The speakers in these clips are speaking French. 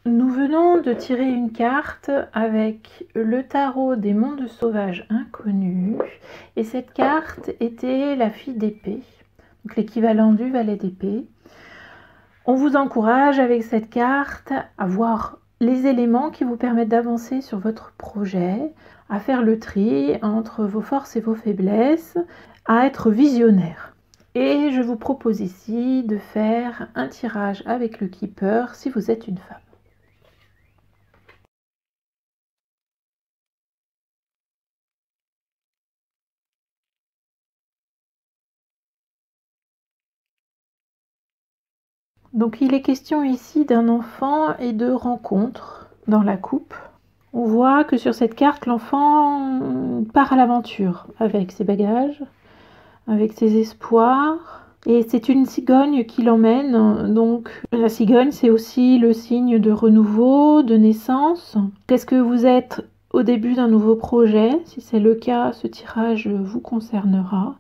Nous venons de tirer une carte avec le tarot des mondes sauvages inconnus et cette carte était la fille d'épée, donc l'équivalent du valet d'épée. On vous encourage avec cette carte à voir les éléments qui vous permettent d'avancer sur votre projet, à faire le tri entre vos forces et vos faiblesses, à être visionnaire. Et je vous propose ici de faire un tirage avec le Keeper si vous êtes une femme. Donc il est question ici d'un enfant et de rencontres dans la coupe. On voit que sur cette carte, l'enfant part à l'aventure avec ses bagages, avec ses espoirs. Et c'est une cigogne qui l'emmène. Donc la cigogne, c'est aussi le signe de renouveau, de naissance. Qu'est-ce que vous êtes au début d'un nouveau projet? Si c'est le cas, ce tirage vous concernera.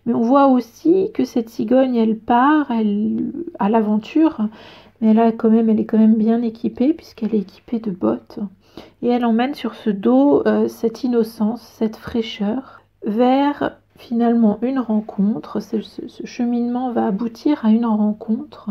Mais on voit aussi que cette cigogne, elle part à l'aventure, mais elle est quand même bien équipée puisqu'elle est équipée de bottes. Et elle emmène sur ce dos cette innocence, cette fraîcheur, vers finalement une rencontre. Ce cheminement va aboutir à une rencontre,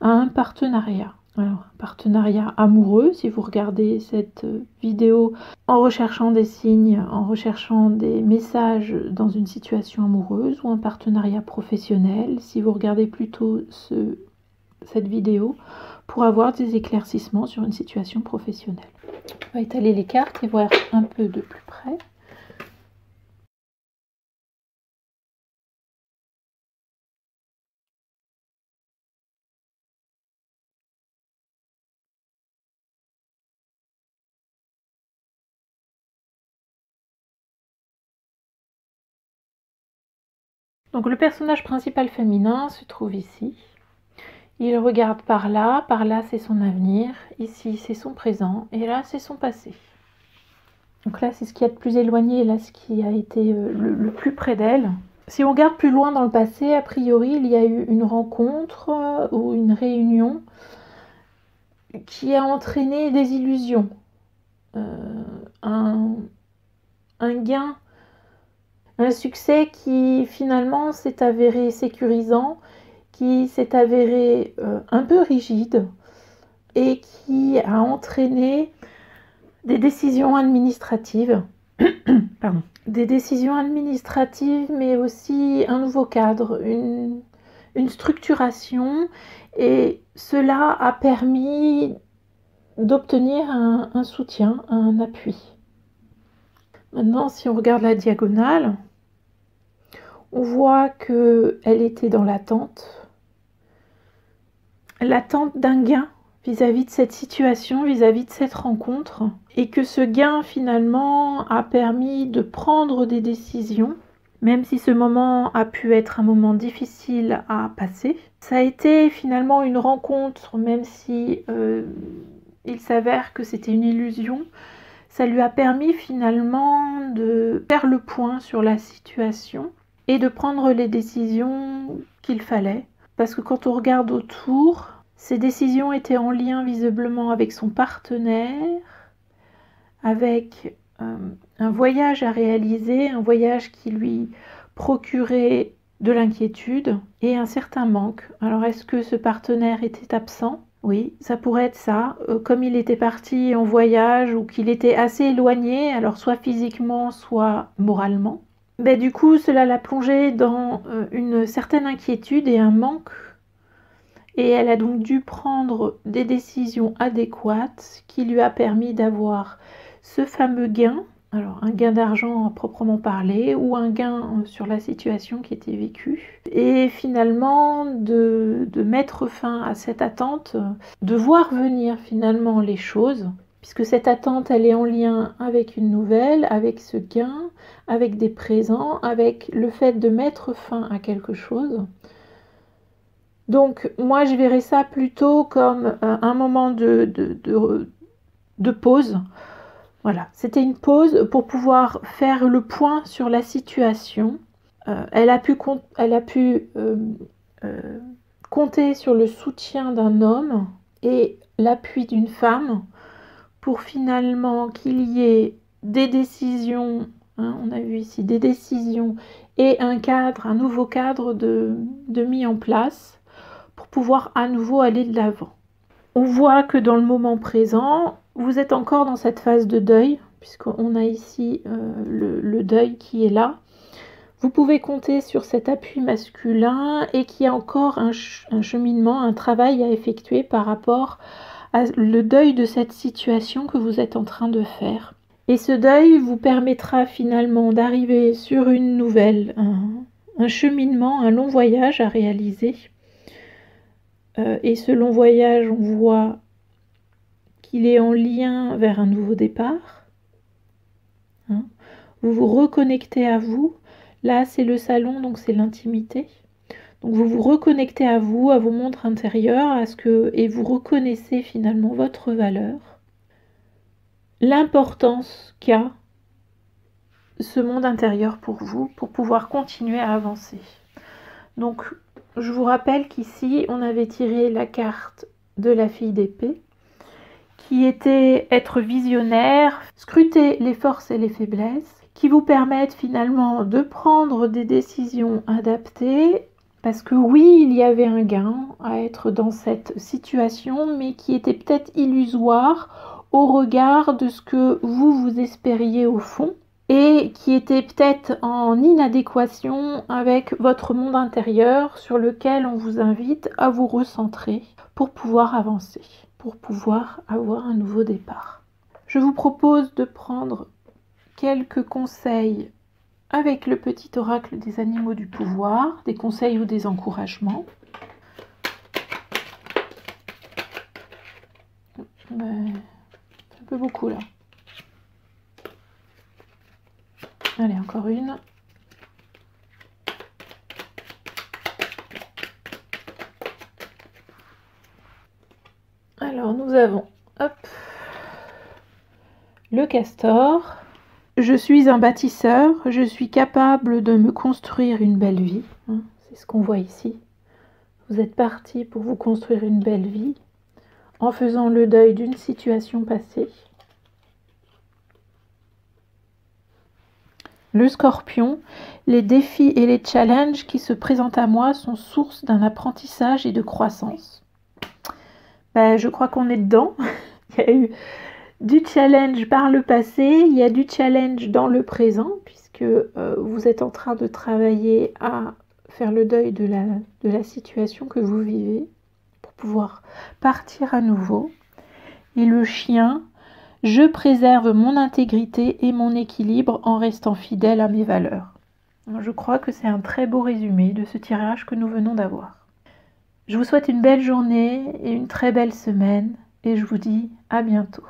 à un partenariat. Alors, un partenariat amoureux, si vous regardez cette vidéo en recherchant des signes, en recherchant des messages dans une situation amoureuse, ou un partenariat professionnel, si vous regardez plutôt cette vidéo, pour avoir des éclaircissements sur une situation professionnelle. On va étaler les cartes et voir un peu de plus près. Donc le personnage principal féminin se trouve ici. Il regarde par là c'est son avenir, ici c'est son présent et là c'est son passé. Donc là c'est ce qui est de plus éloigné, là ce qui a été le plus près d'elle. Si on regarde plus loin dans le passé, a priori il y a eu une rencontre ou une réunion qui a entraîné des illusions, un gain, un succès qui finalement s'est avéré sécurisant, qui s'est avéré un peu rigide et qui a entraîné des décisions administratives, pardon, des décisions administratives, mais aussi un nouveau cadre, une structuration, et cela a permis d'obtenir un soutien, un appui. Maintenant, si on regarde la diagonale, on voit qu'elle était dans l'attente d'un gain vis-à-vis de cette situation, vis-à-vis de cette rencontre, et que ce gain finalement a permis de prendre des décisions, même si ce moment a pu être un moment difficile à passer. Ça a été finalement une rencontre, même si il s'avère que c'était une illusion. Ça lui a permis finalement de faire le point sur la situation et de prendre les décisions qu'il fallait. Parce que quand on regarde autour, ces décisions étaient en lien visiblement avec son partenaire, avec un voyage à réaliser, un voyage qui lui procurait de l'inquiétude et un certain manque. Alors est-ce que ce partenaire était absent ? Oui, ça pourrait être ça. Comme il était parti en voyage ou qu'il était assez éloigné, alors soit physiquement, soit moralement. Ben, du coup, cela l'a plongée dans une certaine inquiétude et un manque. Et elle a donc dû prendre des décisions adéquates qui lui a permis d'avoir ce fameux gain. Alors un gain d'argent à proprement parler ou un gain sur la situation qui était vécue. Et finalement de mettre fin à cette attente, de voir venir finalement les choses. Puisque cette attente, elle est en lien avec une nouvelle, avec ce gain, avec des présents, avec le fait de mettre fin à quelque chose. Donc moi je verrais ça plutôt comme un moment de pause. Voilà, c'était une pause pour pouvoir faire le point sur la situation. Elle a pu compter sur le soutien d'un homme et l'appui d'une femme pour finalement qu'il y ait des décisions, hein, on a vu ici des décisions et un nouveau cadre de mis en place pour pouvoir à nouveau aller de l'avant. On voit que dans le moment présent, vous êtes encore dans cette phase de deuil, puisqu'on a ici le deuil qui est là. Vous pouvez compter sur cet appui masculin et qu'il y a encore un cheminement, un travail à effectuer par rapport à le deuil de cette situation que vous êtes en train de faire. Et ce deuil vous permettra finalement d'arriver sur une nouvelle, un cheminement, un long voyage à réaliser. Et ce long voyage, on voit qu'il est en lien vers un nouveau départ. Hein. Vous vous reconnectez à vous. Là, c'est le salon, donc c'est l'intimité. Donc vous vous reconnectez à vous, à vos montres intérieures, et vous reconnaissez finalement votre valeur, l'importance qu'a ce monde intérieur pour vous, pour pouvoir continuer à avancer. Donc, je vous rappelle qu'ici, on avait tiré la carte de la fille d'épée, qui était être visionnaire, scruter les forces et les faiblesses, qui vous permettent finalement de prendre des décisions adaptées, parce que oui, il y avait un gain à être dans cette situation, mais qui était peut-être illusoire au regard de ce que vous espériez au fond, et qui était peut-être en inadéquation avec votre monde intérieur sur lequel on vous invite à vous recentrer pour pouvoir avancer, pour pouvoir avoir un nouveau départ. Je vous propose de prendre quelques conseils avec le petit oracle des animaux du pouvoir, des conseils ou des encouragements. C'est un peu beaucoup là. Allez, encore une. Alors, nous avons le castor. Je suis un bâtisseur, je suis capable de me construire une belle vie. C'est ce qu'on voit ici. Vous êtes parti pour vous construire une belle vie en faisant le deuil d'une situation passée. Le scorpion, les défis et les challenges qui se présentent à moi sont source d'un apprentissage et de croissance. Je crois qu'on est dedans. Il y a eu du challenge par le passé, il y a du challenge dans le présent, puisque vous êtes en train de travailler à faire le deuil de la situation que vous vivez pour pouvoir partir à nouveau. Et le chien, je préserve mon intégrité et mon équilibre en restant fidèle à mes valeurs. Je crois que c'est un très beau résumé de ce tirage que nous venons d'avoir. Je vous souhaite une belle journée et une très belle semaine et je vous dis à bientôt.